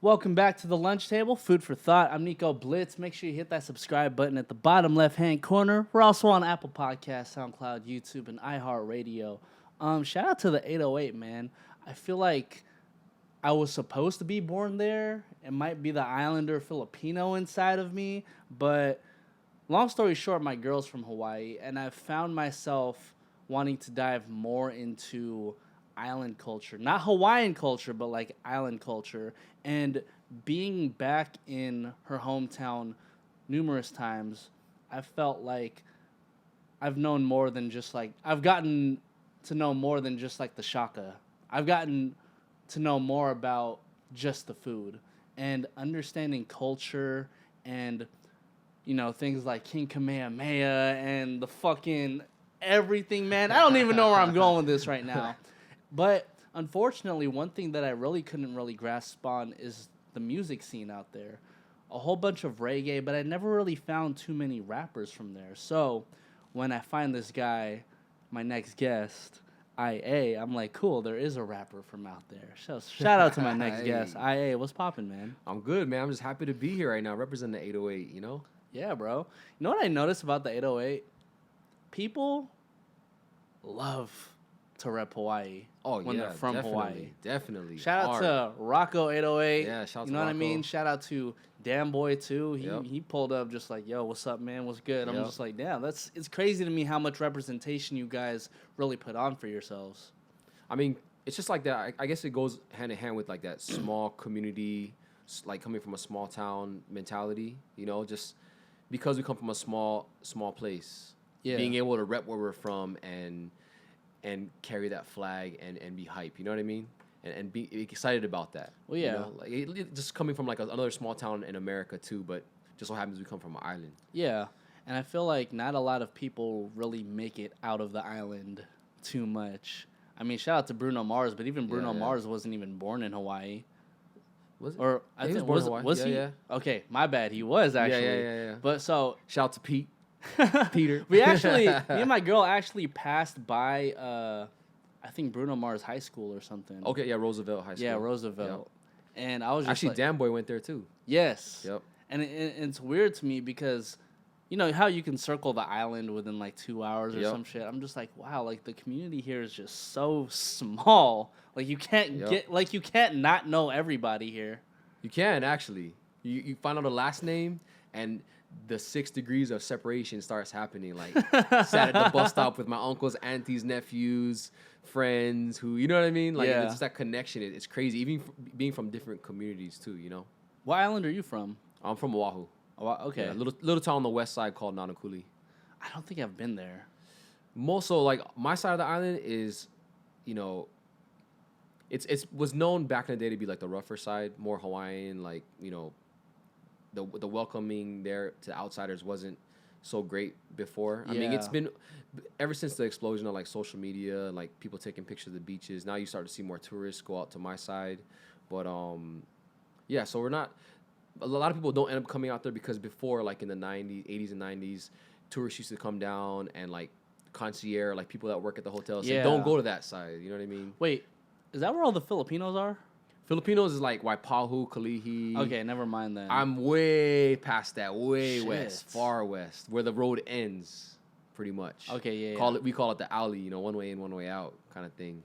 Welcome back to the lunch table, food for thought. I'm Nico Blitz. Make sure you hit that subscribe button at the bottom left-hand corner. We're also on Apple Podcasts, SoundCloud, YouTube, and iHeartRadio. Shout out to the 808, man. I feel like I was supposed to be born there. It might be the Islander Filipino inside of me, but long story short, my girl's from Hawaii, and I've found myself wanting to dive more into island culture. Not Hawaiian culture, but like island culture. And being back in her hometown numerous times, I felt like I've known more than just like, I've gotten to know more than just like the shaka. I've gotten to know more about just the food and understanding culture and, you know, things like King Kamehameha and the fucking everything, man. I don't even know where I'm going with this right now. But unfortunately, one thing that I really couldn't really grasp on is the music scene out there. A whole bunch of reggae, but I never really found too many rappers from there. So when I find this guy, my next guest, IA, I'm like, cool, there is a rapper from out there. So shout out to my next guest, IA. What's poppin', man? I'm good, man. I'm just happy to be here right now, representing the 808, you know? Yeah, bro. You know what I noticed about the 808? People love to rep Hawaii when they're from Hawaii. Definitely. Shout out to Rocco 808. Yeah, shout out to You know what I Rocco. mean? Shout out to Damn Boy too. Yep. He pulled up just like, yo, what's up, man? What's good? I'm Yep. just like, damn, it's crazy to me how much representation you guys really put on for yourselves. I mean, it's just like that. I guess it goes hand in hand with like that small community, like coming from a small town mentality, you know, just because we come from a small place. Yeah. Being able to rep where we're from and carry that flag and be hype, you know what I mean? And be excited about that. Well, yeah. You know? Like just coming from like another small town in America too, but just so happens we come from an island. Yeah. And I feel like not a lot of people really make it out of the island too much. I mean, shout out to Bruno Mars, but even Bruno Mars wasn't even born in Hawaii. Was it? Or Yeah, he was born in Hawaii. Was Yeah, he? yeah. Okay, my bad. He was actually. Yeah. But so Shout out to Pete. Peter. we actually, me and my girl actually passed by, I think Bruno Mars High School or something. Okay, yeah, Roosevelt High School. Yeah, Roosevelt. Yep. And I was just Actually, like, Damn Boy went there too. yes. Yep. And it's weird to me because, you know, how you can circle the island within like 2 hours or Yep. some shit. I'm just like, wow, like the community here is just so small. Like you can't you can't not know everybody here. You can actually. You find out the last name and the 6 degrees of separation starts happening. Like sat at the bus stop with my uncles, aunties, nephews, friends who, you know what I mean? Like it's just that connection. It's crazy. Even being from different communities too, you know? What island are you from? I'm from Oahu. Oh, okay. Yeah, little town on the west side called Nanakuli. I don't think I've been there. Most so like my side of the island is, you know, it's was known back in the day to be like the rougher side, more Hawaiian, like, you know, the welcoming there to outsiders wasn't so great before. I mean, it's been ever since the explosion of like social media, like people taking pictures of the beaches. Now you start to see more tourists go out to my side, but yeah. So we're not. A lot of people don't end up coming out there because before, like in the 80s and 90s, tourists used to come down and like concierge, like people that work at the hotel, say, don't go to that side. You know what I mean? Wait, is that where all the Filipinos are? Filipinos is like Waipahu, Kalihi. Okay, never mind then. I'm way past that, way Shit. west, far west, where the road ends, pretty much. Okay, We call it the alley, you know, one way in, one way out, kind of thing.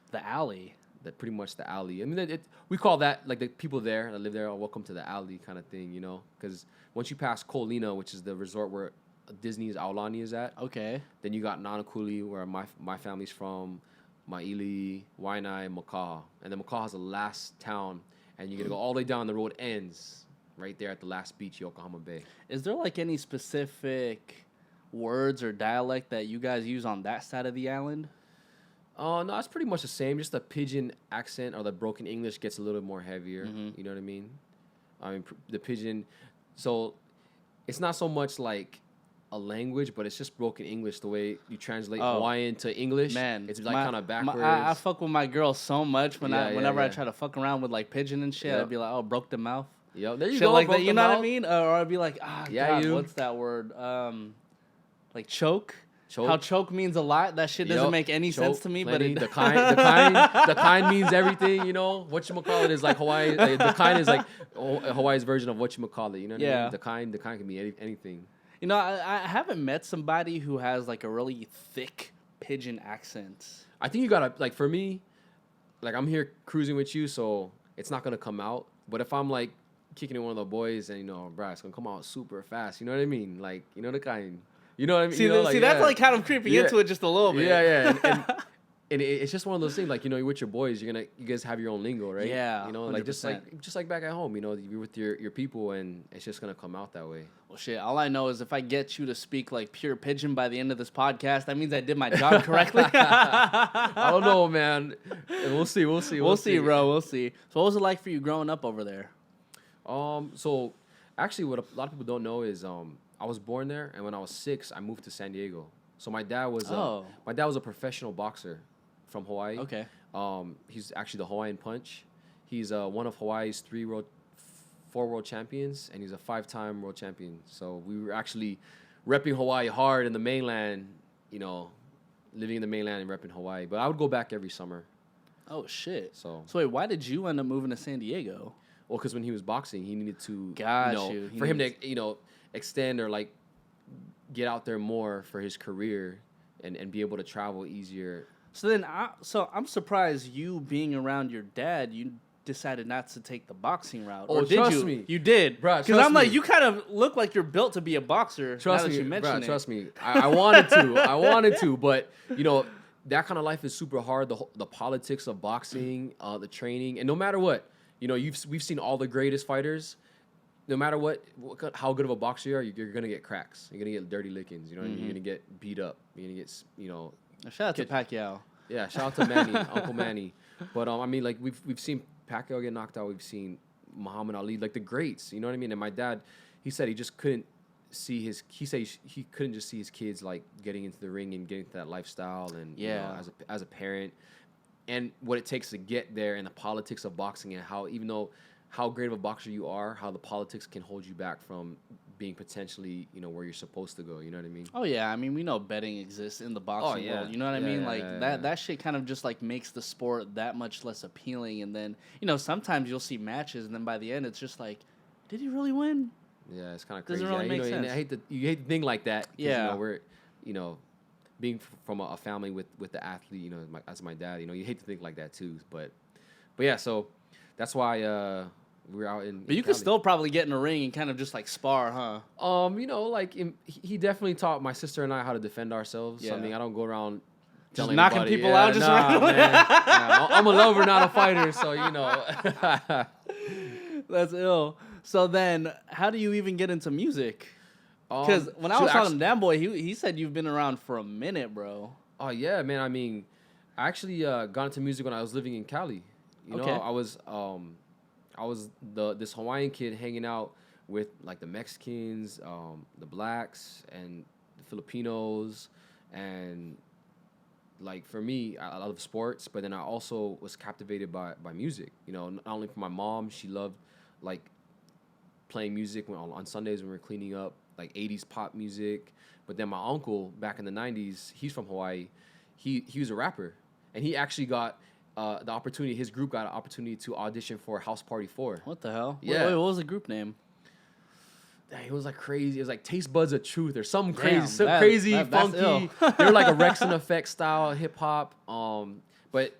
The alley. That pretty much the alley. I mean, we call that like the people there that live there. Oh, welcome to the alley, kind of thing, you know. Because once you pass Kolina, which is the resort where Disney's Aulani is at, Okay. then you got Nanakuli, where my family's from. Maili, Waianae, Makaha. And then Makaha's the last town, and you're going to go all the way down, the road ends right there at the last beach, Yokohama Bay. Is there like any specific words or dialect that you guys use on that side of the island? No, it's pretty much the same. Just the pidgin accent or the broken English gets a little more heavier. Mm-hmm. You know what I mean? The pidgin. So it's not so much like a language, but it's just broken English. The way you translate Hawaiian to English, man, it's like kind of backwards. I fuck with my girl so much whenever I yeah. try to fuck around with like pigeon and shit. Yep. I'd be like, oh, broke the mouth. Yo, there you shit go. like broke that. You the know what I mouth. mean? Or I'd be like, Yeah, God, what's that word? Like choke. Choke. How choke means a lot. That shit doesn't Yup. make any Choke, sense to me. plenty. But the kind means everything. You know, whatchamacallit is like Hawaii. Like, the kind is like Hawaii's version of whatchamacallit. You know what I Yeah. mean? The kind can be anything. you know, I haven't met somebody who has like a really thick pigeon accent. I think you gotta like for me, like I'm here cruising with you, so it's not gonna come out. But if I'm like kicking in one of the boys, and bro, it's gonna come out super fast. You know what I mean? Like the kind. You know what I mean? See, like, that's like kind of creeping into it just a little bit. Yeah. And it's just one of those things. Like you're with your boys, you guys have your own lingo, right? Yeah, like just like back at home. You're with your people, and it's just gonna come out that way. Well, shit. All I know is if I get you to speak like pure pigeon by the end of this podcast, that means I did my job correctly. I don't know, man. We'll see. We'll see, bro. We'll see. So, what was it like for you growing up over there? So actually, what a lot of people don't know is I was born there, and when I was 6, I moved to San Diego. So my dad was a professional boxer from Hawaii. Okay. He's actually the Hawaiian Punch. He's one of Hawaii's 4 world champions, and he's a 5-time world champion. So we were actually repping Hawaii hard in the mainland, living in the mainland and repping Hawaii. But I would go back every summer. Oh, shit. So wait, why did you end up moving to San Diego? Well, because when he was boxing, he needed to, He him to, extend or like get out there more for his career and be able to travel easier. So then, I'm surprised you being around your dad, you decided not to take the boxing route. Oh, or did trust you? me. You did. Bruh, because I'm like, you kind of look like you're built to be a boxer. Trust now me, that you mention it. trust me. I wanted to, but that kind of life is super hard. The politics of boxing, the training, and no matter what, we've seen all the greatest fighters. No matter how good of a boxer you are, you're gonna get cracks. You're gonna get dirty lickings. You're gonna get beat up. You're gonna get Shout out to Pacquiao. Yeah, shout out to Manny, Uncle Manny. But I mean, like we've seen Pacquiao get knocked out. We've seen Muhammad Ali, like the greats. You know what I mean? And my dad, he said he just couldn't see he couldn't just see his kids like getting into the ring and getting to that lifestyle and as a parent, and what it takes to get there and the politics of boxing and how even though how great of a boxer you are, how the politics can hold you back from being potentially, where you're supposed to go. You know what I mean? Oh, yeah. I mean, we know betting exists in the boxing world. You know what I mean? That shit kind of just, like, makes the sport that much less appealing. And then, sometimes you'll see matches, and then by the end, it's just like, did he really win? Yeah, it's kind of crazy. Doesn't really make sense. And you hate to think like that. Yeah. We're, being from a family with the athlete, as my dad, you hate to think like that, too. But yeah, so that's why... we're out in. But you could still probably get in a ring and kind of just like spar, huh? He definitely taught my sister and I how to defend ourselves. Yeah. I mean, I don't go around just telling knocking anybody, people out just randomly. I'm a lover, not a fighter, so That's ill. So then, how do you even get into music? Because when I was talking to Dan Boy, he said you've been around for a minute, bro. Oh yeah, man. I mean, I actually got into music when I was living in Cali. I was this Hawaiian kid hanging out with like the Mexicans, the blacks, and the Filipinos, and like for me, I love sports, but then I also was captivated by music. Not only from my mom, she loved like playing music on Sundays when we were cleaning up, like 80s pop music. But then my uncle back in the 90s, he's from Hawaii. He was a rapper, and he actually got. The opportunity, his group got an opportunity to audition for House Party 4. What the hell? Yeah. Wait, what was the group name? Dang, it was like crazy. It was like Taste Buds of Truth or something Damn, crazy, funky. Ill. They were like a Rex and Effect style hip hop. But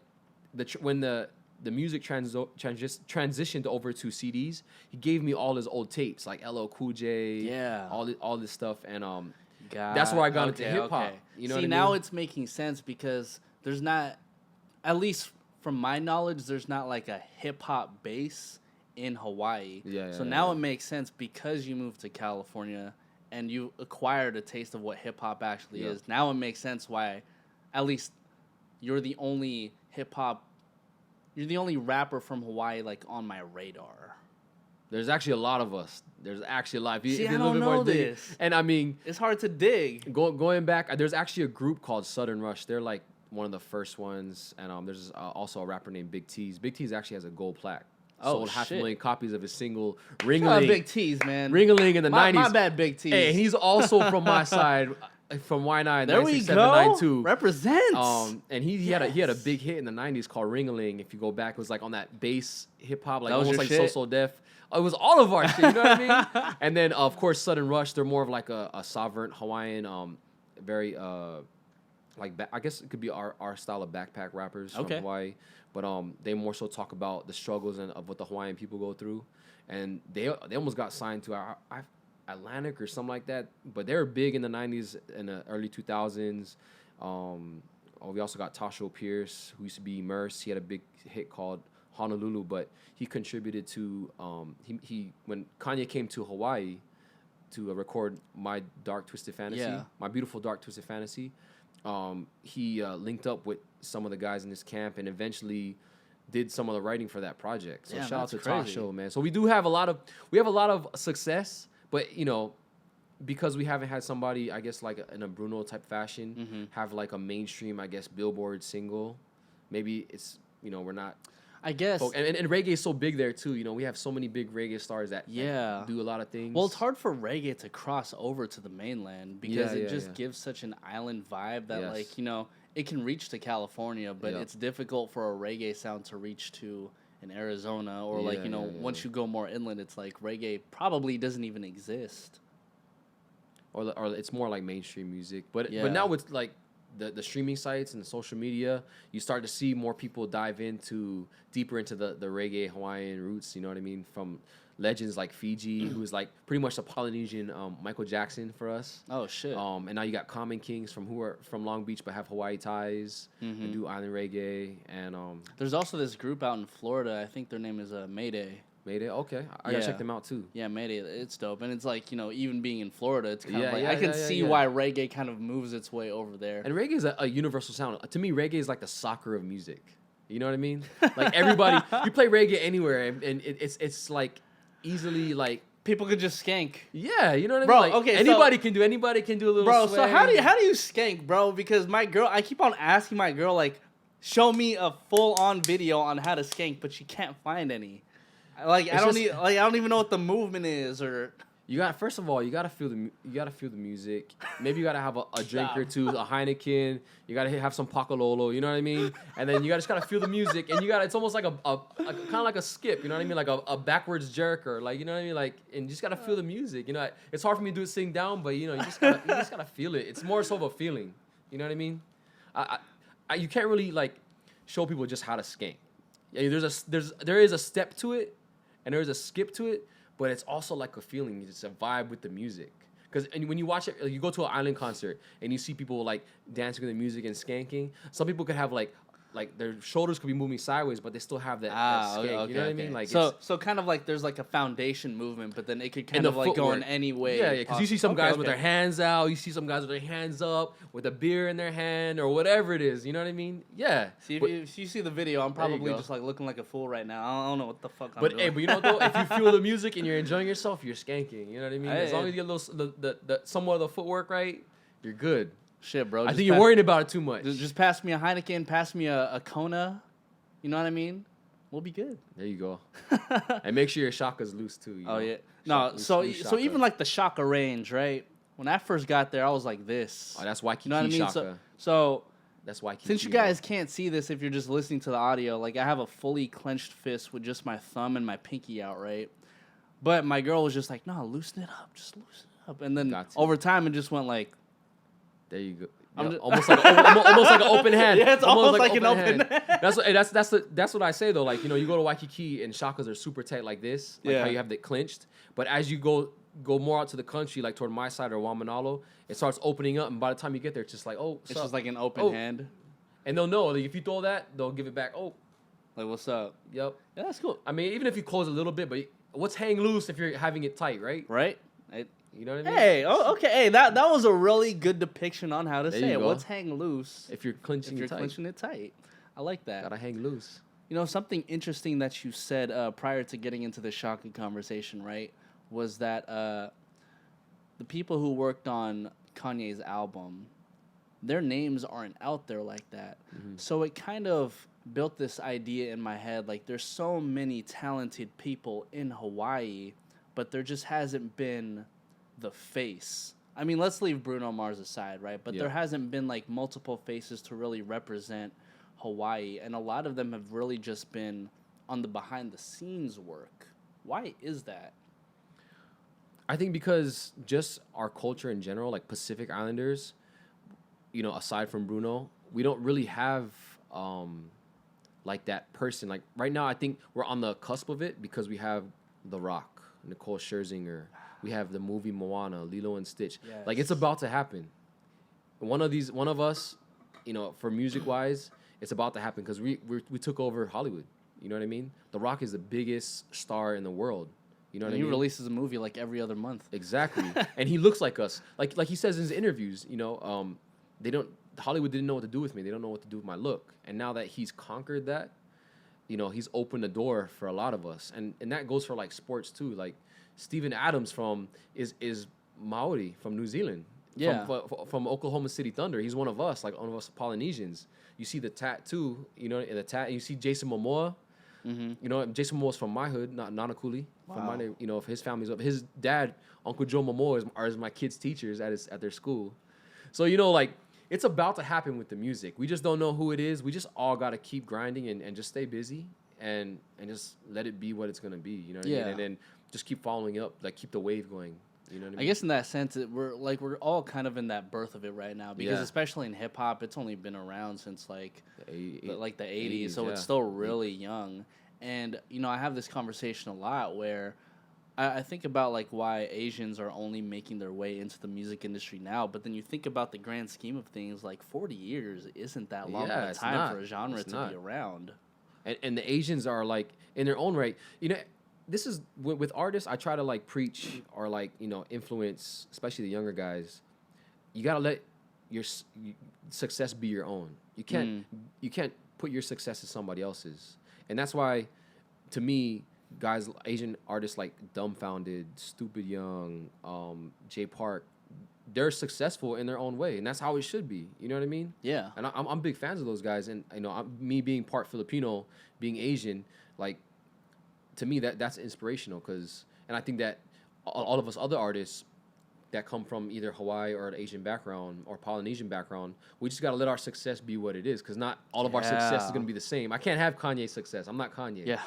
when the music transitioned over to CDs, he gave me all his old tapes, like LL Cool J, all this stuff, and that's where I got into hip hop. Okay. You know See, what I mean? now it's making sense because there's not, at least from my knowledge, there's not like a hip hop base in Hawaii. So now it makes sense because you moved to California and you acquired a taste of what hip hop actually is. Now it makes sense why, at least, you're the only rapper from Hawaii like on my radar. There's actually a lot of us. There's actually a lot. See, I don't know this. And I mean, it's hard to dig. Going back, there's actually a group called Southern Rush. They're like one of the first ones, and there's also a rapper named Big T's. Big T's actually has a gold plaque. Sold 500,000 copies of his single Ring-a-Ling. Big T's, man. Ring-a-Ling in the 90s. My bad, Big T's. Hey, he's also from my side. from Y9, There we go. 96792. Represents. And he had a big hit in the 90s called Ring-a-Ling. If you go back, it was like on that bass hip hop, like That was almost your like shit? So Def. It was all of our shit, you know what I mean? And then of course Sudden Rush, they're more of like a sovereign Hawaiian, very I guess it could be our style of backpack rappers from Hawaii, but they more so talk about the struggles and of what the Hawaiian people go through, and they almost got signed to Atlantic or something like that, but they were big in the 90s and the early 2000s. We also got Tasho Pierce, who used to be Merce. He had a big hit called Honolulu, but he contributed to he when Kanye came to Hawaii to record My Dark Twisted Fantasy, My Beautiful Dark Twisted Fantasy. He linked up with some of the guys in this camp and eventually did some of the writing for that project. So shout out to Tasho, man. So we have a lot of success, but because we haven't had somebody, I guess, like in a Bruno type fashion, have like a mainstream, I guess, Billboard single. Maybe it's we're not. I guess. And reggae is so big there too. We have so many big reggae stars that do a lot of things. Well, it's hard for reggae to cross over to the mainland because it just gives such an island vibe that it can reach to California, but it's difficult for a reggae sound to reach to in Arizona or once you go more inland, it's like reggae probably doesn't even exist. Or it's more like mainstream music. But now with like the streaming sites and the social media, you start to see more people dive deeper into the reggae Hawaiian roots, you know what I mean? From legends like Fiji, who is like pretty much the Polynesian Michael Jackson for us. Oh shit. And now you got Common Kings who are from Long Beach but have Hawaii ties and do island reggae. And there's also this group out in Florida, I think their name is Mayday. Mayday, okay. I gotta check them out too. Yeah, Mayday, it's dope. And it's like, even being in Florida, it's kind of like, I can see why reggae kind of moves its way over there. And reggae is a universal sound. To me, reggae is like the soccer of music. You know what I mean? Like everybody, you play reggae anywhere, and it's like easily like. People could just skank. Yeah, you know what I mean? Bro, like, okay, anybody can do a little Bro, sway. so how do you skank, bro? Because my girl, I keep on asking my girl, like, show me a full-on video on how to skank, but she can't find any. Like I don't even know what the movement is or. First of all, you gotta feel the music. Maybe you gotta have a drink or two, a Heineken. You gotta have some Pakalolo. You know what I mean? And then you just gotta feel the music, and it's almost like a kind of like a skip. You know what I mean? Like a backwards jerk or like you know what I mean? Like and you just gotta feel the music. It's hard for me to do it sitting down, but you just gotta feel it. It's more so of a feeling. You know what I mean? You can't really like show people just how to skank. Yeah, there is a step to it, and there is a skip to it. But it's also like a feeling. It's a vibe with the music. Because when you watch it, you go to an island concert and you see people like dancing to the music and skanking. Some people could have like their shoulders could be moving sideways, but they still have that skank. Okay, you know what I mean? Like so kind of like there's like a foundation movement, but then it could kind of like go in any way. Yeah, because you see some guys with their hands out, you see some guys with their hands up, with a beer in their hand or whatever it is. You know what I mean? Yeah. See, if you see the video, I'm probably just like looking like a fool right now. I don't know what the fuck I'm doing. But you know though, if you feel the music and you're enjoying yourself, you're skanking. You know what I mean? As long as you get the somewhat of the footwork right, you're good. Shit, bro. I think you're worrying about it too much. Just pass me a Heineken, pass me a Kona. You know what I mean? We'll be good. There you go. And make sure your shaka's loose too. Yeah. No, so even like the shaka range, right? When I first got there, I was like this. Oh, that's Waikiki you know what I mean? shaka. So that's Waikiki. Since you guys can't see this if you're just listening to the audio, like I have a fully clenched fist with just my thumb and my pinky out, right? But my girl was just like, "No, loosen it up. Just loosen it up." And then over time, it just went like. There you go. Almost like an open hand. Yeah, it's almost like an open hand. That's what I say though. Like you go to Waikiki and shakas are super tight like this, like how you have it clenched. But as you go more out to the country, like toward my side or Wamanalo, it starts opening up, and by the time you get there, it's just like it's just like an open hand. And they'll know like, if you throw that, they'll give it back. Like what's up? Yep. Yeah, that's cool. I mean, even if you close a little bit, but what's hang loose if you're having it tight, right? Right. You know what I mean? Hey, okay. Hey, that was a really good depiction on how to say it. Go. What's hang loose? If you're clenching it tight. I like that. Gotta hang loose. Something interesting that you said prior to getting into the shaka conversation, right, was that the people who worked on Kanye's album, their names aren't out there like that. Mm-hmm. So it kind of built this idea in my head, like there's so many talented people in Hawaii, but there just hasn't been the face I mean, let's leave Bruno Mars aside, right? But Yeah. there hasn't been like multiple faces to really represent Hawaii, and a lot of them have really just been on the behind the scenes work. Why is that? I think because just our culture in general, like Pacific Islanders, aside from Bruno, we don't really have like that person. Like right now, I think we're on the cusp of it because we have The Rock, Nicole Scherzinger. We have the movie Moana, Lilo and Stitch. Yes. Like it's about to happen. One of us, for music wise, it's about to happen because we took over Hollywood. You know what I mean? The Rock is the biggest star in the world. You know what I mean? He releases a movie like every other month. Exactly. And he looks like us. Like he says in his interviews, Hollywood didn't know what to do with me. They don't know what to do with my look. And now that he's conquered that, he's opened the door for a lot of us. And that goes for like sports too. Like Steven Adams is Maori from New Zealand. Yeah. From Oklahoma City Thunder. He's one of us, like one of us Polynesians. You see the tattoo, in the tat. You see Jason Momoa. Mm-hmm. Jason Momoa's from my hood, not Nanakuli. Wow. From my name, if his family's up. His dad, Uncle Joe Momoa, is my kids' teachers at their school. So like it's about to happen with the music. We just don't know who it is. We just all got to keep grinding and just stay busy and just let it be what it's gonna be. You know what I mean? And then just keep following up, like keep the wave going. You know what I mean? I guess in that sense, we're all kind of in that birth of it right now because especially in hip hop, it's only been around since like the 80s, so it's still really young. And I have this conversation a lot where I think about like why Asians are only making their way into the music industry now, but then you think about the grand scheme of things, like 40 years isn't that long of a time for a genre to be around. And the Asians are like in their own right. This is with artists. I try to like preach or like influence, especially the younger guys. You gotta let your success be your own. You can't put your success as somebody else's, and that's why, to me, guys, Asian artists like Dumbfounded, Stupid Young, Jay Park, they're successful in their own way, and that's how it should be. You know what I mean? Yeah. And I'm big fans of those guys, and me being part Filipino, being Asian, like. To me, that's inspirational and I think that all of us other artists that come from either Hawaii or an Asian background or Polynesian background, we just got to let our success be what it is because not all of our success is going to be the same. I can't have Kanye's success. I'm not Kanye. Yeah.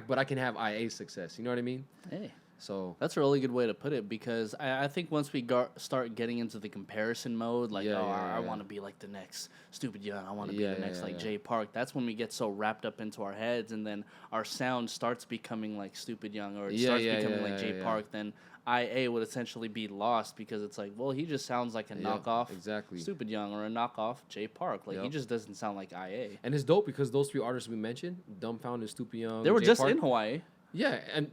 But I can have IA's success. You know what I mean? Hey. So that's a really good way to put it because I think once we start getting into the comparison mode, like, I want to be like the next Stupid Young, I want to be the next Jay Park, that's when we get so wrapped up into our heads and then our sound starts becoming like Stupid Young or it starts becoming like Jay Park, then IA would essentially be lost because it's like, well, he just sounds like a knockoff Stupid Young or a knockoff Jay Park. Like, he just doesn't sound like IA. And it's dope because those three artists we mentioned, Dumbfounded, Stupid Young, they were Jay just Park, in Hawaii. Yeah, and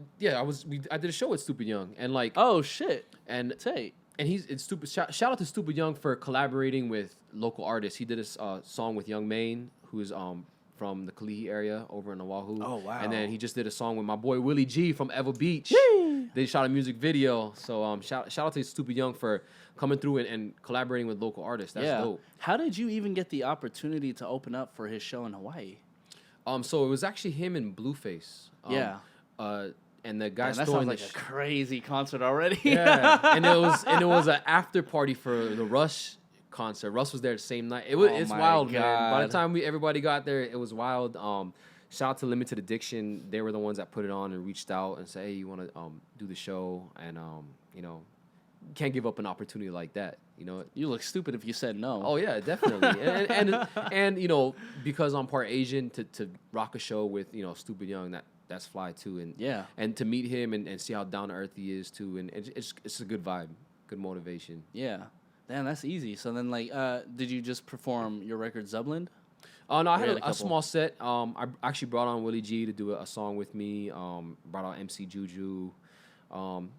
I did a show with Stupid Young, and like oh shit, and Tate. And it's stupid. Shout out to Stupid Young for collaborating with local artists. He did a song with Young Maine, who's from the Kalihi area over in Oahu. Oh wow! And then he just did a song with my boy Willie G from Ever Beach. Yay! They shot a music video. So shout out to Stupid Young for coming through and collaborating with local artists. That's dope. How did you even get the opportunity to open up for his show in Hawaii? So it was actually him and Blueface. And the guy that sounds like a crazy concert already. Yeah, and it was an after party for the Rush concert. Russ was there the same night. It's wild, man. By the time everybody got there, it was wild. Shout out to Limited Addiction. They were the ones that put it on and reached out and said, "Hey, you want to do the show?" And you can't give up an opportunity like that. You look stupid if you said no. Oh yeah, definitely. and because I'm part Asian, to rock a show with Stupid Young, that's fly too. And to meet him and see how down to earth he is too, and it's a good vibe, good motivation. Yeah, damn, that's easy. So then, like, did you just perform your record Zubland? Oh no, I had a small set. I actually brought on Willie G to do a song with me. Brought on MC Juju.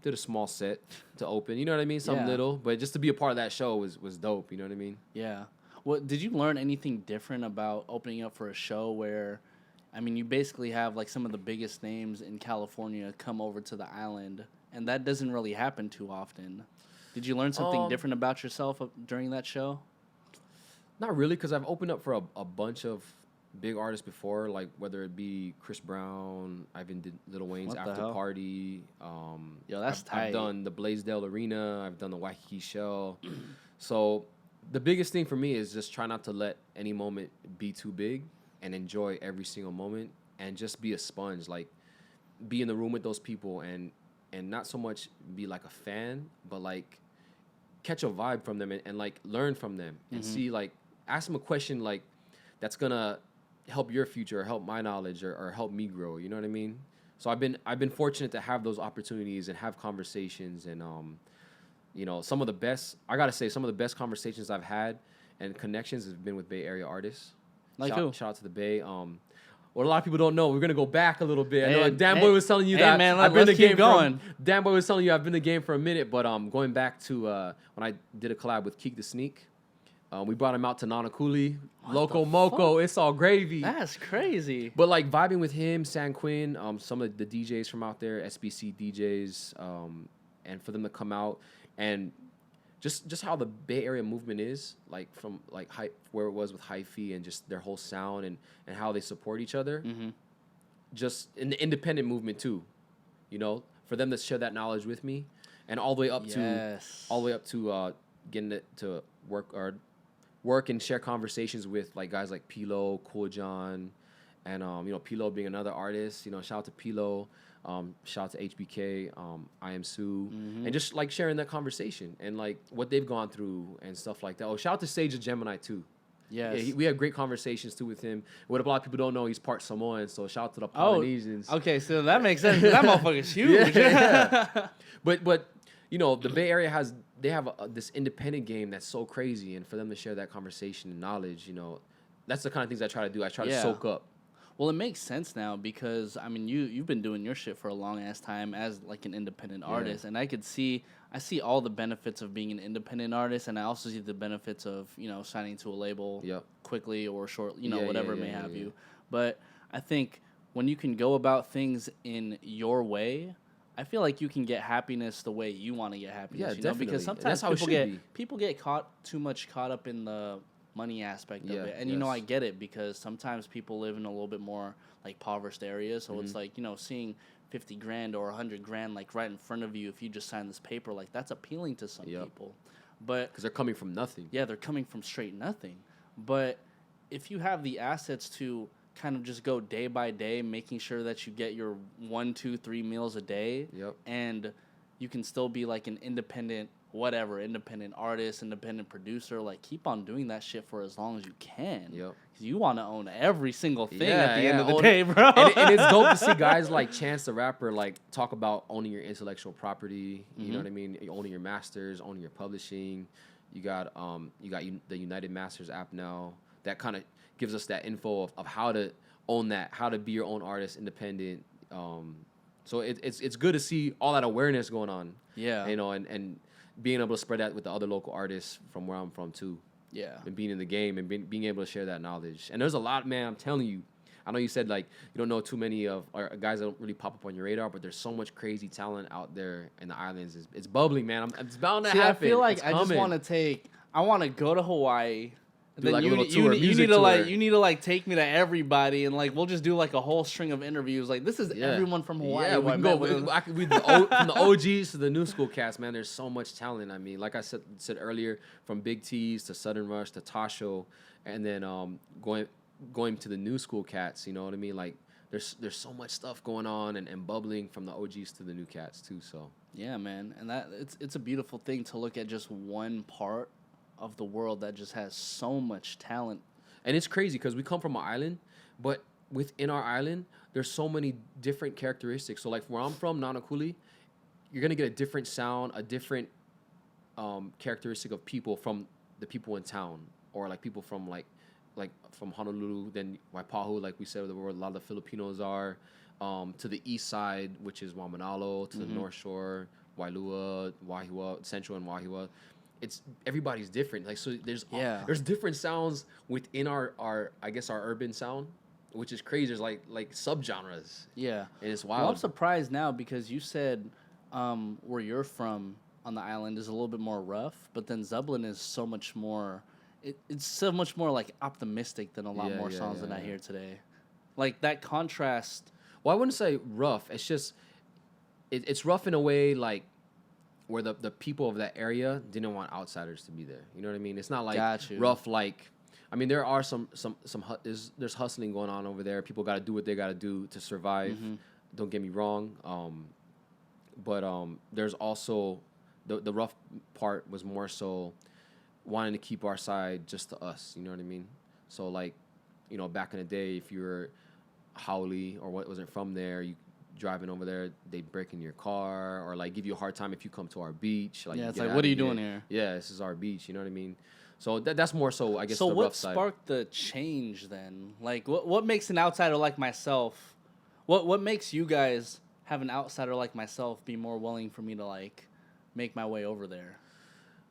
Did a small set to open. You know what I mean? Something little, but just to be a part of that show was dope. You know what I mean? Yeah. Well, did you learn anything different about opening up for a show where, I mean, you basically have like some of the biggest names in California come over to the island, and that doesn't really happen too often. Did you learn something different about yourself during that show? Not really, because I've opened up for a bunch of big artists before, like whether it be Chris Brown, I even did Lil Wayne's What the After hell? Party. Yo, that's I've tight. done the Blaisdell Arena. I've done the Waikiki Shell. So the biggest thing for me is just try not to let any moment be too big and enjoy every single moment and just be a sponge. Like be in the room with those people and not so much be like a fan, but like catch a vibe from them and like learn from them and see like ask them a question like that's gonna help your future or help my knowledge or help me grow. You know what I mean? So I've been fortunate to have those opportunities and have conversations and you know, some of the best conversations I've had and connections have been with Bay Area artists. Like who? Shout out to the Bay. What a lot of people don't know, we're gonna go back a little bit. I know Hey, Dan Boy was telling you hey, that man, I've been in the let's keep game going. Dan Boy was telling you I've been in the game for a minute, but going back to when I did a collab with Keek the Sneak, we brought him out to Nanakuli, Loco Moco, it's all gravy. That's crazy. But like vibing with him, San Quinn, some of the DJs from out there, SBC DJs, and for them to come out and just how the Bay Area movement is, like from like where it was with Hyphy and just their whole sound and how they support each other. Just in the independent movement too, you know, for them to share that knowledge with me, and all the way up to getting it to work and share conversations with like guys like Pilo, Cool John, and you know, Pilo being another artist. You know, shout out to Pilo, shout out to HBK, I Am Sue, and just like sharing that conversation and like what they've gone through and stuff like that. Oh, shout out to Sage of Gemini too. Yes. Yeah, we had great conversations too with him. What a lot of people don't know, he's part Samoan, so shout out to the Polynesians. Okay, so that makes sense. That motherfucker's huge. Yeah. But you know, the Bay Area have this independent game that's so crazy, and for them to share that conversation and knowledge, you know, that's the kind of things I try to do. I try to soak up. Well, it makes sense now because I mean you've been doing your shit for a long ass time as like an independent artist, and I see all the benefits of being an independent artist, and I also see the benefits of, you know, signing to a label quickly or short, you know, whatever may have you. But I think when you can go about things in your way, I feel like you can get happiness the way you want to get happiness. Yeah, you know? definitely. Because And sometimes that's how people get too much caught up in the money aspect of it. And you know, I get it because sometimes people live in a little bit more like impoverished areas, so it's like, you know, seeing 50 grand or 100 grand like right in front of you if you just sign this paper, like that's appealing to some people. But because they're coming from nothing. Yeah, they're coming from straight nothing. But if you have the assets to kind of just go day by day, making sure that you get your 1, 2, 3 meals a day, and you can still be like an independent artist, independent producer, like keep on doing that shit for as long as you can. Because you want to own every single thing at the end of the day, bro. And it's dope to see guys like Chance the Rapper like talk about owning your intellectual property. You know what I mean? Owning your masters, owning your publishing. You got the United Masters app now that kind of gives us that info of how to own that, how to be your own artist, independent. So it's good to see all that awareness going on. Yeah, you know, and being able to spread that with the other local artists from where I'm from too. Yeah, and being in the game and being able to share that knowledge. And there's a lot, man. I'm telling you. I know you said like you don't know too many of or guys that don't really pop up on your radar, but there's so much crazy talent out there in the islands. It's bubbling, man. It's bound to happen. I feel like it's I just want to I want to go to Hawaii. Then like you need to like take me to everybody, and like we'll just do like a whole string of interviews. Like this is everyone from Hawaii. Yeah, we can go. From the OGs to the new school cast, man. There's so much talent. I mean, like I said earlier, from Big T's to Southern Rush to Tasho, and then going to the new school cats. You know what I mean? Like there's so much stuff going on and bubbling from the OGs to the new cats too. So yeah, man, and that it's a beautiful thing to look at just one part of the world that just has so much talent. And it's crazy because we come from an island, but within our island, there's so many different characteristics. So like where I'm from, Nanakuli, you're going to get a different sound, a different characteristic of people from the people in town, or like people from like from Honolulu, then Waipahu, like we said, where a lot of the Filipinos are, to the east side, which is Waimanalo, to the north shore, Wailua, Wahiwa, Central and Wahiwa. It's everybody's different. Like so, there's different sounds within our I guess our urban sound, which is crazy. There's like subgenres. Yeah, and it's wild. Well, I'm surprised now because you said where you're from on the island is a little bit more rough, but then Zublin is so much more. it's so much more like optimistic than a lot more songs that I hear today. Like that contrast. Well, I wouldn't say rough. It's just it's rough in a way like where the people of that area didn't want outsiders to be there. You know what I mean? It's not like rough like. I mean, there are there's hustling going on over there. People got to do what they got to do to survive. Don't get me wrong. But there's also the rough part was more so wanting to keep our side just to us. You know what I mean? So like, you know, back in the day, if you were Howley or what wasn't from there, you driving over there, they break in your car or like give you a hard time if you come to our beach. Like, it's like, what are you doing here? Yeah, this is our beach. You know what I mean? So that's more so, I guess, so the rough side. So what sparked the change then? Like, what makes an outsider like myself? What makes you guys have an outsider like myself be more willing for me to like make my way over there?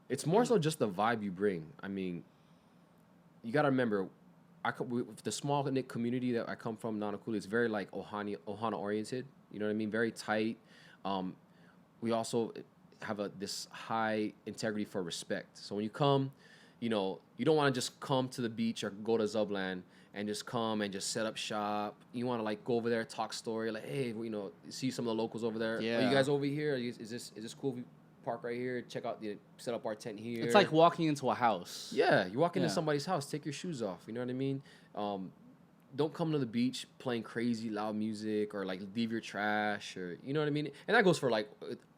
It's more so just the vibe you bring. I mean, you got to remember, the small knit community that I come from, Nanakuli, it's very like Ohana oriented. You know what I mean? Very tight. We also have this high integrity for respect. So when you come, you know, you don't want to just come to the beach or go to Zubland and just come and just set up shop. You want to like go over there, talk story, like, hey, you know, see some of the locals over there. Yeah. Are you guys over here? Is this cool if we park right here? Check out set up our tent here. It's like walking into a house. Yeah, you walk into somebody's house, take your shoes off. You know what I mean? Don't come to the beach playing crazy loud music or like leave your trash or you know what I mean. And that goes for like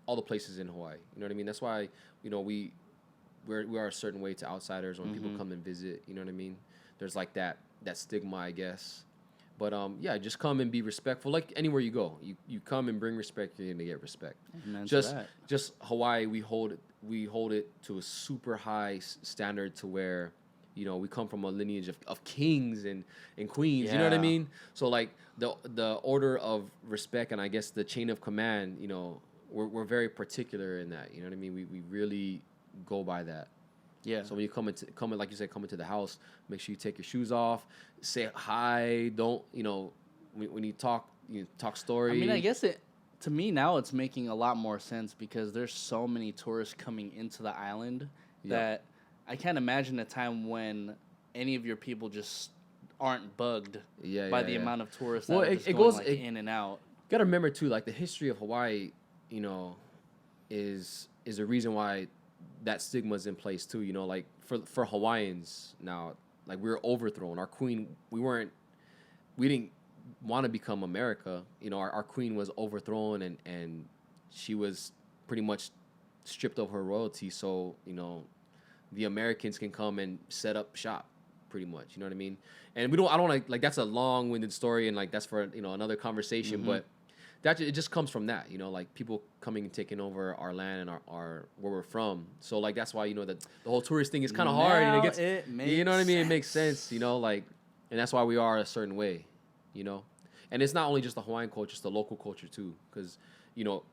all the places in Hawaii. You know what I mean? That's why we are a certain way to outsiders when people come and visit. You know what I mean? There's like that stigma, I guess. But yeah, just come and be respectful. Like anywhere you go, you come and bring respect, you're gonna get respect. Amen just Hawaii, we hold it to a super high standard to where, you know, we come from a lineage of kings and queens. Yeah. You know what I mean? So like the order of respect and I guess the chain of command, you know, we're very particular in that. You know what I mean? We really go by that. Yeah. So when you come in, like you said, come into the house, make sure you take your shoes off, say hi. Don't, you know, when you talk story. I mean, I guess to me now it's making a lot more sense because there's so many tourists coming into the island that I can't imagine a time when any of your people just aren't bugged by the amount of tourists that are just going in and out. You gotta remember too, like the history of Hawaii, you know, is a reason why that stigma is in place too. You know, like for Hawaiians now, like we were overthrown. Our queen, we didn't want to become America. You know, our queen was overthrown and she was pretty much stripped of her royalty. So, you know, the Americans can come and set up shop pretty much. You know what I mean? And I don't like that's a long-winded story and like that's for, you know, another conversation, but it just comes from that, you know, like people coming and taking over our land and our where we're from. So like that's why, you know, that the whole tourist thing is kind of hard and you know what I mean? It makes sense, you know, like, and that's why we are a certain way, you know. And it's not only just the Hawaiian culture, it's the local culture too, because, you know,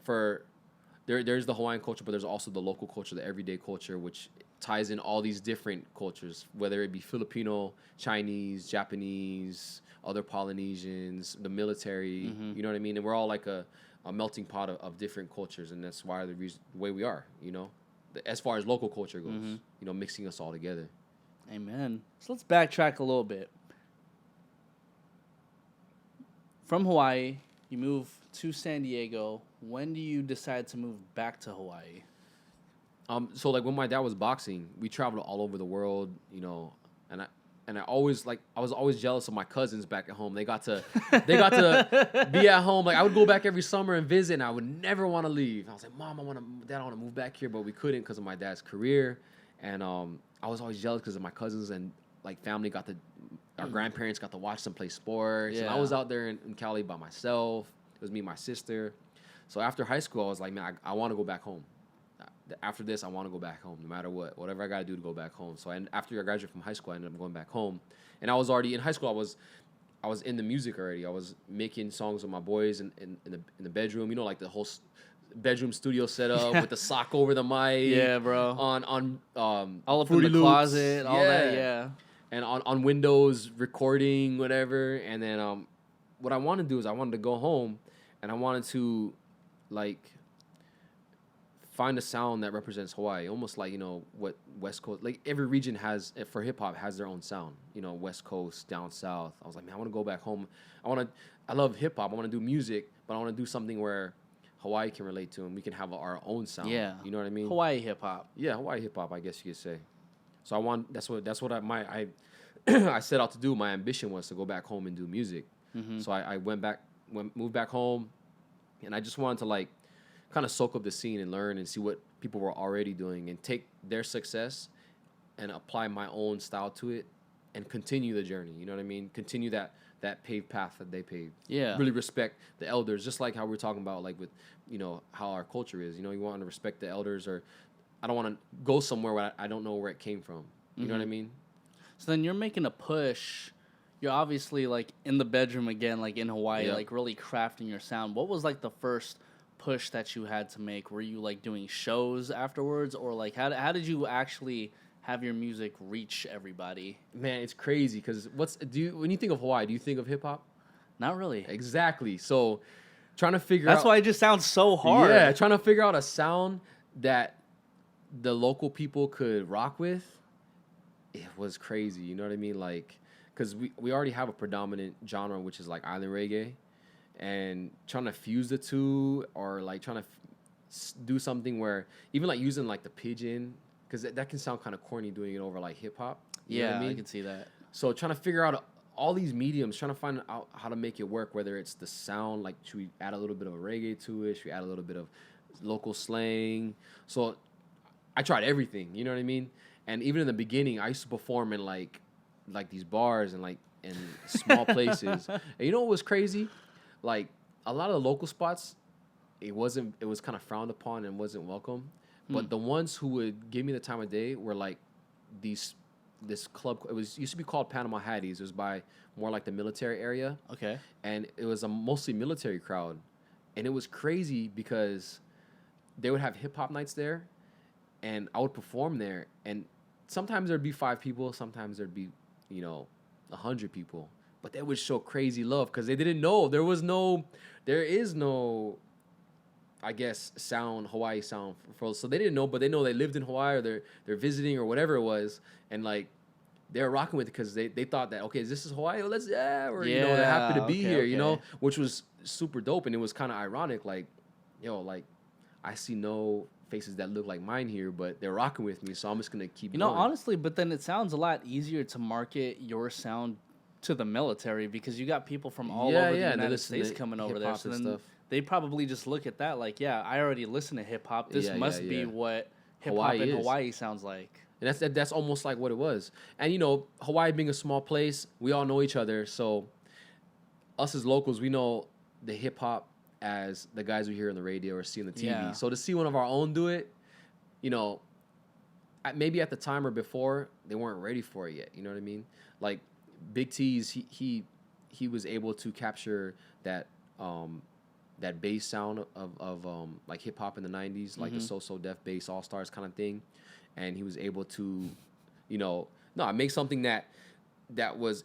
there's the Hawaiian culture, but there's also the local culture, the everyday culture, which ties in all these different cultures, whether it be Filipino, Chinese, Japanese, other Polynesians, the military, you know what I mean? And we're all like a melting pot of different cultures, and that's why the way we are, you know, as far as local culture goes, you know, mixing us all together. Amen. So let's backtrack a little bit. From Hawaii, you move to San Diego. When do you decide to move back to Hawaii? So like when my dad was boxing, we traveled all over the world, you know, and I was always jealous of my cousins back at home. They got to be at home. Like I would go back every summer and visit, and I would never want to leave. I was like, Mom, Dad, I want to move back here, but we couldn't because of my dad's career. And I was always jealous because of my cousins and like family our grandparents got to watch them play sports. Yeah. And I was out there in Cali by myself. It was me and my sister. So after high school, I was like, man, I want to go back home. After this, I want to go back home, no matter whatever I got to do to go back home. So after I graduated from high school, I ended up going back home. And I was already in high school. I was in the music already. I was making songs with my boys in the bedroom. You know, like the whole bedroom studio setup with the sock over the mic. Yeah, bro. On all up in the closet, all that. Yeah. And on Windows recording whatever. And then what I wanted to do is I wanted to go home, and I wanted to like find a sound that represents Hawaii, almost like, you know, what West Coast, like every region has, for hip hop, has their own sound, you know, West Coast, down south. I was like, man, I want to go back home. I love hip hop. I want to do music, but I want to do something where Hawaii can relate to and we can have our own sound. Yeah. You know what I mean? Hawaii hip hop. Yeah, Hawaii hip hop, I guess you could say. So that's what I I set out to do. My ambition was to go back home and do music. So I moved back home, and I just wanted to like kind of soak up the scene and learn and see what people were already doing and take their success and apply my own style to it and continue the journey. You know what I mean? Continue that paved path that they paved. Yeah. Really respect the elders, just like how we're talking about, like with, you know, how our culture is. You know, you want to respect the elders, or I don't want to go somewhere where I don't know where it came from. You know what I mean? So then you're making a push. You're obviously like in the bedroom again, like in Hawaii, like really crafting your sound. What was like the first push that you had to make? Were you like doing shows afterwards, or like how did you actually have your music reach everybody? Man, it's crazy because when you think of Hawaii, do you think of hip hop? Not really. Exactly. So trying to figure out. That's why it just sounds so hard. Yeah, trying to figure out a sound that the local people could rock with. It was crazy. You know what I mean? Like, because we already have a predominant genre, which is like island reggae, and trying to fuse the two, or like trying to do something where even like using like the pigeon, because that can sound kind of corny doing it over like hip hop. You know what I mean? I can see that. So trying to figure out all these mediums, trying to find out how to make it work, whether it's the sound, like should we add a little bit of a reggae to it? Should we add a little bit of local slang? So I tried everything, you know what I mean? And even in the beginning, I used to perform in like these bars and like in small places. And you know what was crazy? Like a lot of the local spots, it was kind of frowned upon and wasn't welcome. But the ones who would give me the time of day were like this club. It used to be called Panama Hatties. It was by more like the military area. Okay. And it was a mostly military crowd. And it was crazy because they would have hip hop nights there, and I would perform there, and sometimes there'd be 5 people, sometimes there'd be, 100 people, but they would show crazy love because they didn't know there is no, I guess, Hawaii sound so they didn't know, but they know they lived in Hawaii, or they're visiting or whatever it was, and like they were rocking with it because they thought that, okay, this is Hawaii, they're happy to be here, which was super dope, and it was kind of ironic, like, like I see no faces that look like mine here, but they're rocking with me, so I'm just gonna keep going. Honestly, but then it sounds a lot easier to market your sound to the military because you got people from all over the United States coming over there, so then they probably just look at that like, yeah, I already listen to hip hop. This must be what hip hop in Hawaii sounds like. And that's almost like what it was. And Hawaii being a small place, we all know each other, so us as locals, we know the hip hop as the guys we hear on the radio or see on the TV. Yeah. So to see one of our own do it, maybe at the time or before, they weren't ready for it yet. You know what I mean? Like Big T's, he was able to capture that bass sound of like hip hop in the 90s, like the So Def Bass All Stars kind of thing, and he was able to, make something that was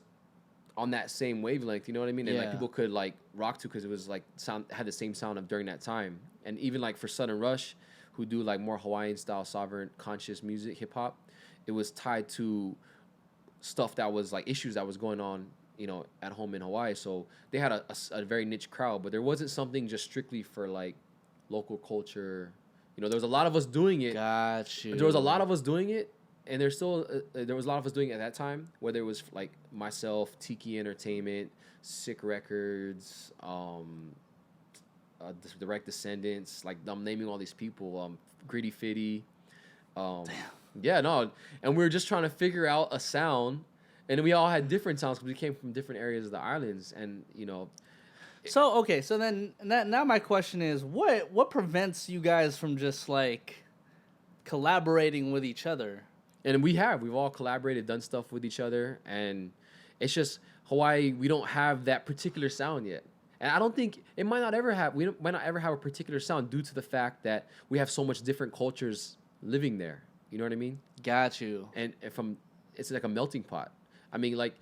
on that same wavelength, you know what I mean? And like people could like rock to because it was like had the same sound of during that time. And even like for Sudden Rush, who do like more Hawaiian style, sovereign, conscious music, hip hop, it was tied to stuff that was like issues that was going on, at home in Hawaii. So they had a very niche crowd, but there wasn't something just strictly for like local culture. There was a lot of us doing it. Got you. There was a lot of us doing it. And there was a lot of us doing it at that time, whether it was like myself, Tiki Entertainment, Sick Records, Direct Descendants, like I'm naming all these people, Gritty Fitty. Yeah, no, and we were just trying to figure out a sound, and we all had different sounds because we came from different areas of the islands, and So then now my question is, what prevents you guys from just like collaborating with each other? And we've all collaborated, done stuff with each other, and it's just Hawaii, we don't have that particular sound yet. And I don't think we might not ever have a particular sound due to the fact that we have so much different cultures living there. You know what I mean? Got you. And it's like a melting pot. I mean, like,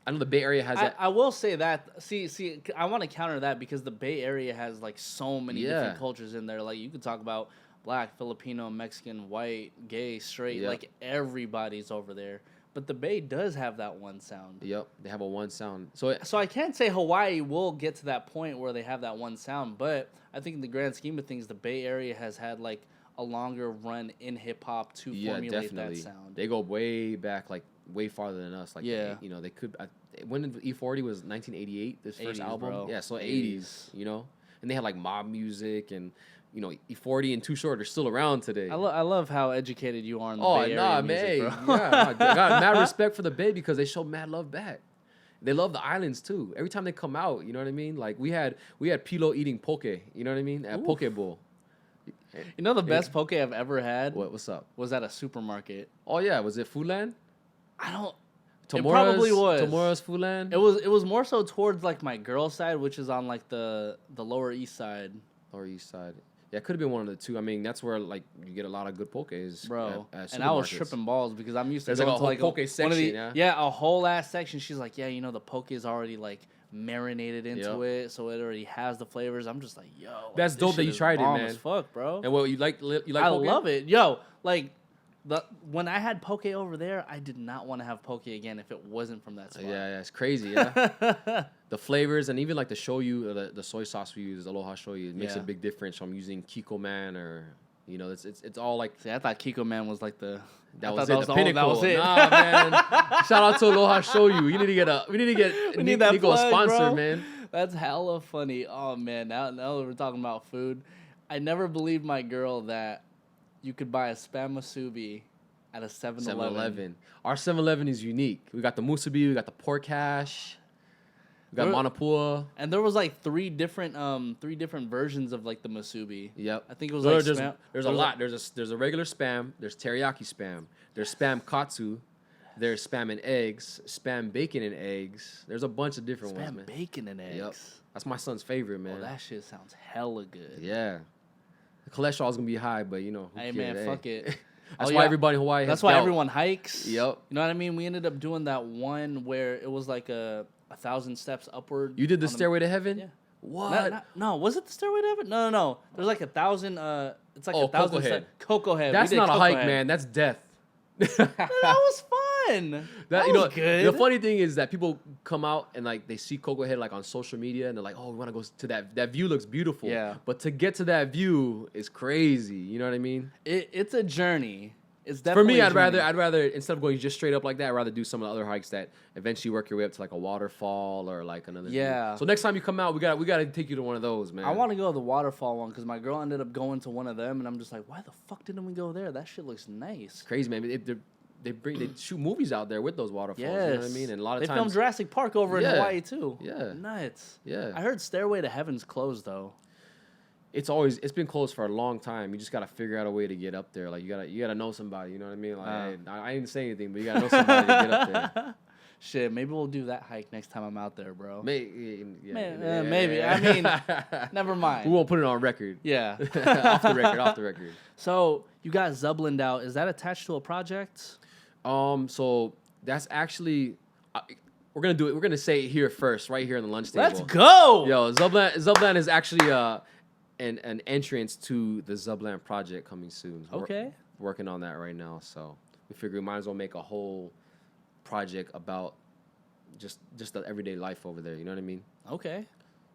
I know the Bay Area has I will say that. See, I want to counter that because the Bay Area has like so many different cultures in there. Like you could talk about black, Filipino, Mexican, white, gay, straight. Yep. Like everybody's over there. But the Bay does have that one sound. Yep, they have a one sound. So I can't say Hawaii will get to that point where they have that one sound, but I think in the grand scheme of things, the Bay Area has had like a longer run in hip hop to formulate definitely. that sound. They go way back, like way farther than us. Like, Yeah. you know, they could. When E40 was 1988, this first 80s, album. bro. Yeah, so 80s, you know, and they had like mob music and. You know, E40 and Too Short are still around today. I love how educated you are in the Oh, Bay Area nah, music, man. bro. Yeah, I got mad respect for the Bay because they show mad love back. They love the islands too. Every time they come out, you know what I mean? Like we had Pilo eating poke, you know what I mean? At Poke Bowl. You know the best poke I've ever had What's up? was at a supermarket. Oh yeah, was it Foodland? I don't. Tomora's, It probably was. Tomora's Foodland? It was more so towards like my girl side, which is on like the Lower East Side. Lower East Side. Yeah, it could have been one of the two. I mean, that's where like you get a lot of good pokes, Bro. at And I was supermarkets. tripping balls because I'm used to There's like going a to whole like poke one section, of the, yeah? Yeah, a whole ass section. She's like, yeah, you know, the poke is already like marinated into Yep. it, so it already has the flavors. I'm just like, yo, like, That's this dope shit that you is tried it, bomb man. as fuck, bro. And what you like I poke? love it, yo. Like when I had poke over there, I did not want to have poke again if it wasn't from that spot. Yeah, it's crazy. Yeah, the flavors and even like the shoyu, the soy sauce we use, Aloha shoyu, it makes a Yeah. big difference from using Kiko Man or you know, it's all like See, I thought Kiko Man was like the. that I was thought it. The that pinnacle. was it. Nah, man. Shout out to Aloha shoyu. We need to get We need that Nico a plug, sponsor, bro. man. That's hella funny. Oh man, now that we're talking about food, I never believed my girl that you could buy a spam musubi at a 7-Eleven. 7-Eleven. Our 7-Eleven is unique. We got the musubi, we got the pork hash, we got There- manapua. And there was like three different versions of like the musubi. Yep. I think it was There- like there's, spam. there's a lot. There's a regular spam. There's teriyaki spam. There's spam katsu. There's spam and eggs. Spam bacon and eggs. There's a bunch of different ones, Spam man. bacon and eggs. Yep. That's my son's favorite, man. Oh, that shit sounds hella good. Yeah. The cholesterol's gonna be high, but you know. Who Hey cares? man, fuck it. That's Oh, why yeah. everybody in Hawaii. That's has why gout. everyone hikes. Yep. You know what I mean? We ended up doing that one where it was like a 1,000 steps upward. You did the on Stairway to Heaven. Yeah. What? No, was it the Stairway to Heaven? No. There's like 1,000. It's like Oh, 1,000 Coco Head. Coco Head. That's We did not a Coco hike, Head. man. That's death. That was fun. That, was you know, good. the funny thing is that people come out and like they see Coco Head like on social media and they're like, oh, we want to go to that. That view looks beautiful. Yeah. But to get to that view is crazy. You know what I mean? It's a journey. It's For definitely me, a I'd journey. rather instead of going just straight up like that, I'd rather do some of the other hikes that eventually work your way up to like a waterfall or like another. Yeah. View. So next time you come out, we got to take you to one of those, man. I want to go to the waterfall one because my girl ended up going to one of them, and I'm just like, why the fuck didn't we go there? That shit looks nice. It's crazy, man. They shoot movies out there with those waterfalls. You know what I mean? And a lot of they times filmed Jurassic Park over in Yeah. Hawaii too. Yeah. Nuts. Yeah. I heard Stairway to Heaven's closed though. it's been closed for a long time. You just gotta figure out a way to get up there. Like you gotta know somebody. You know what I mean? Like I didn't say anything, but you gotta know somebody to get up there. Shit, maybe we'll do that hike next time I'm out there, bro. Maybe. Maybe. Yeah. I mean, never mind. We won't put it on record. Yeah. Off the record. So you got Zubland out. Is that attached to a project? So that's actually we're gonna do it. We're gonna say it here first, right here on the lunch table. Let's go. Yo, Zubland is actually an entrance to the Zubland project coming soon. Okay. We're working on that right now, so we figure we might as well make a whole project about just the everyday life over there. You know what I mean? Okay.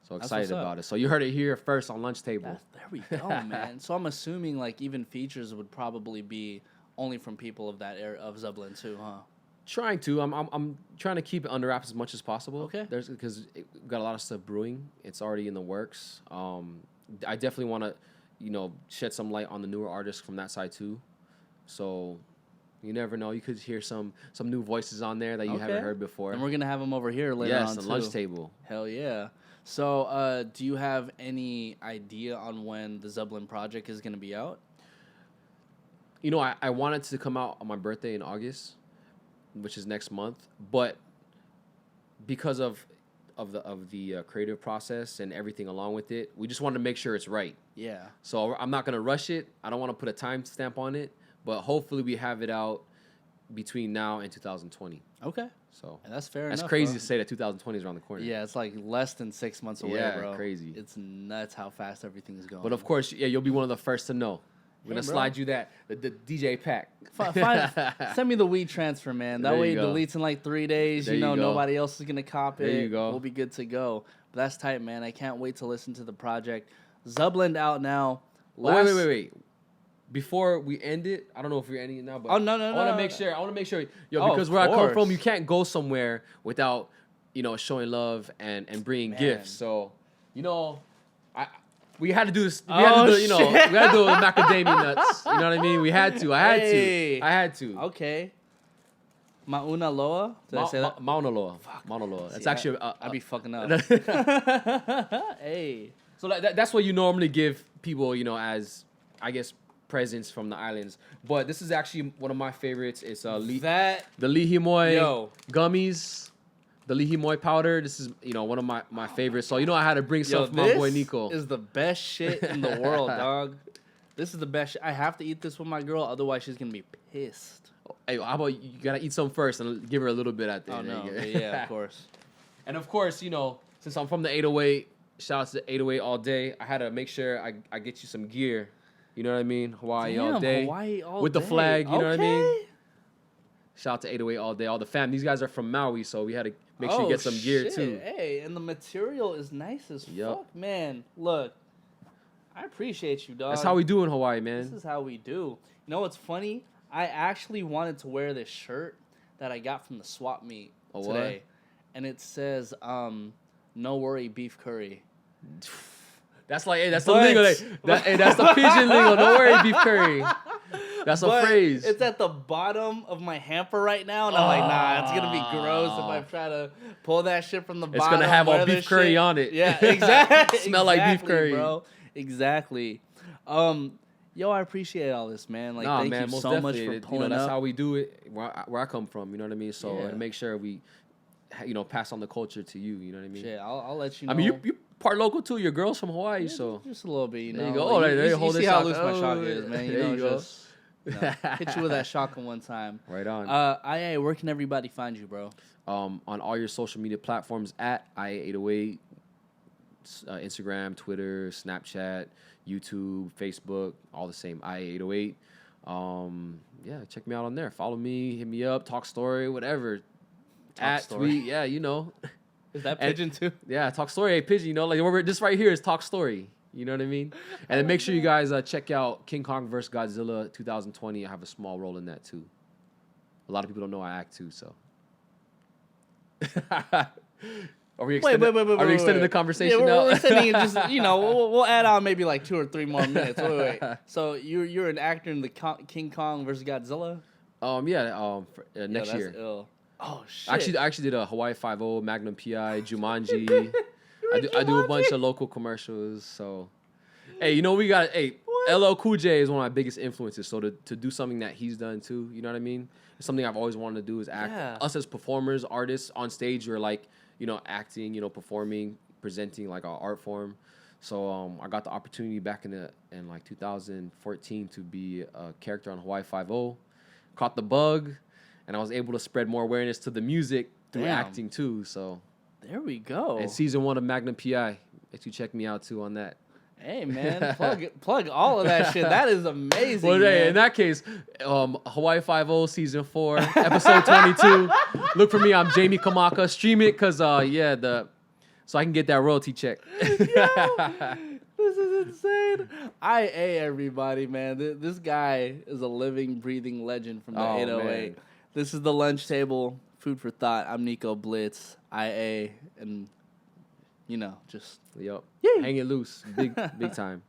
So That's excited what's up. about it. So you heard it here first on lunch table. There we go, man. So I'm assuming like even features would probably be only from people of that area of Zubland too, huh? Trying to. I'm trying to keep it under wraps as much as possible. Okay. Because we've got a lot of stuff brewing. It's already in the works. I definitely want to, shed some light on the newer artists from that side too. So you never know. You could hear some new voices on there that you haven't heard before. And we're gonna have them over here later on the too. lunch table. Hell yeah. So do you have any idea on when the Zubland project is gonna be out? I wanted to come out on my birthday in August, which is next month, but because of the creative process and everything along with it, we just wanted to make sure it's right. Yeah. So I'm not gonna rush it. I don't want to put a time stamp on it, but hopefully we have it out between now and 2020. Okay. So And that's fair that's enough. crazy bro. to say that 2020 is around the corner. Yeah, it's like less than 6 months away, Yeah, bro. crazy. It's nuts how fast everything is going. But of course, you'll be one of the first to know. We're gonna slide you the DJ pack. Send me the weed transfer, man. That way it go. deletes in like 3 days. There You know, you go. nobody else is gonna cop it. There you go. We'll be good to go. But that's tight, man. I can't wait to listen to the project. Zubland out now. Wait. Before we end it, I don't know if we're ending it now, but Oh, no. I want to make sure, Oh, because of where I come course. from, you can't go somewhere without, showing love and bringing Man. gifts. So, we had to do this. We Oh, had to do, shit. we had to do the macadamia nuts. You know what I mean? We had to. I had to. Okay. Mauna Loa? Did I say that? Mauna Loa. Mauna Loa. That's See, actually. I'd be fucking up. Hey. So that's what you normally give people, as, I guess, presents from the islands. But this is actually one of my favorites. It's the Lihimoy gummies, the Lihimoy powder. This is, one of my favorites. So, I had to bring some for my boy Nico. This is the best shit in the world, dog. This is the best shit. I have to eat this with my girl, otherwise she's going to be pissed. Hey, how about you got to eat some first and give her a little bit at the end. Oh, no. Yeah, of course. And, of course, since I'm from the 808, shout out to the 808 all day. I had to make sure I get you some gear. You know what I mean? Hawaii all day. Hawaii all with day. the flag, you know what I mean? Okay. Shout out to 808 all day, all the fam. These guys are from Maui, so we had to make sure you get some gear too. Hey, and the material is nice as Yup. fuck, man. Look, I appreciate you, dog. That's how we do in Hawaii, man. This is how we do. You know what's funny? I actually wanted to wear this shirt that I got from the swap meet today. And it says, no worry, beef curry. That's like, hey, that's the lingo. That's the pigeon lingo. Don't worry, beef curry. That's a phrase. It's at the bottom of my hamper right now, and I'm like, nah, it's gonna be gross if I try to pull that shit from the bottom. It's gonna have all wear beef this curry shit. on it. Yeah, exactly. Smell like beef curry, bro. Exactly. Yo, I appreciate all this, man. Like, thank you most so much definitely. for pulling that's up. how we do it where I come from. You know what I mean? So Yeah. to make sure we, pass on the culture to you. You know what I mean? Shit, I'll let you know. I mean, you part local too. Your girl's from Hawaii, so just a little bit, you know. there you go. Like, Oh, there you you hold see this how shock. loose my shock is, man. There you go. Just hit you with that shotgun one time. Right on. IA, where can everybody find you, bro? On all your social media platforms at IA808, Instagram, Twitter, Snapchat, YouTube, Facebook, all the same, IA808. Yeah, check me out on there. Follow me, hit me up, talk story, whatever. Story. Tweet, yeah, Is that pigeon too? Yeah, talk story, hey, pigeon, this right here is talk story. You know what I mean? And then make sure you guys check out King Kong vs. Godzilla 2020. I have a small role in that too. A lot of people don't know I act too, so. Are we extending the conversation yeah, now? we're extending it just, we'll add on maybe like 2 or 3 more minutes. Wait. So you're an actor in the King Kong vs. Godzilla? Next year. That's ill. Oh, shit. I actually did a Hawaii 5-0, Magnum PI, Jumanji. I do a bunch of local commercials. So, hey, we got LL Cool J is one of my biggest influences. So to do something that he's done too, you know what I mean? It's something I've always wanted to do is act. Yeah. Us as performers, artists on stage, we're like, acting, performing, presenting like our art form. So I got the opportunity back in like 2014 to be a character on Hawaii 5-0. Caught the bug, and I was able to spread more awareness to the music through acting too. So there we go. and season 1 of Magnum PI. If you check me out too on that. Hey man, plug all of that shit. That is amazing. Well, man. in that case, Hawaii 5-0 season 4, episode 22. Look for me. I'm Jamie Kamaka. Stream it because so I can get that royalty check. This is insane. IA, everybody, man. This guy is a living, breathing legend from the 808. Man. This is the lunch table. Food for thought. I'm Nico Blitz, IA, and just Yep. Yay. Hang it loose. Big time.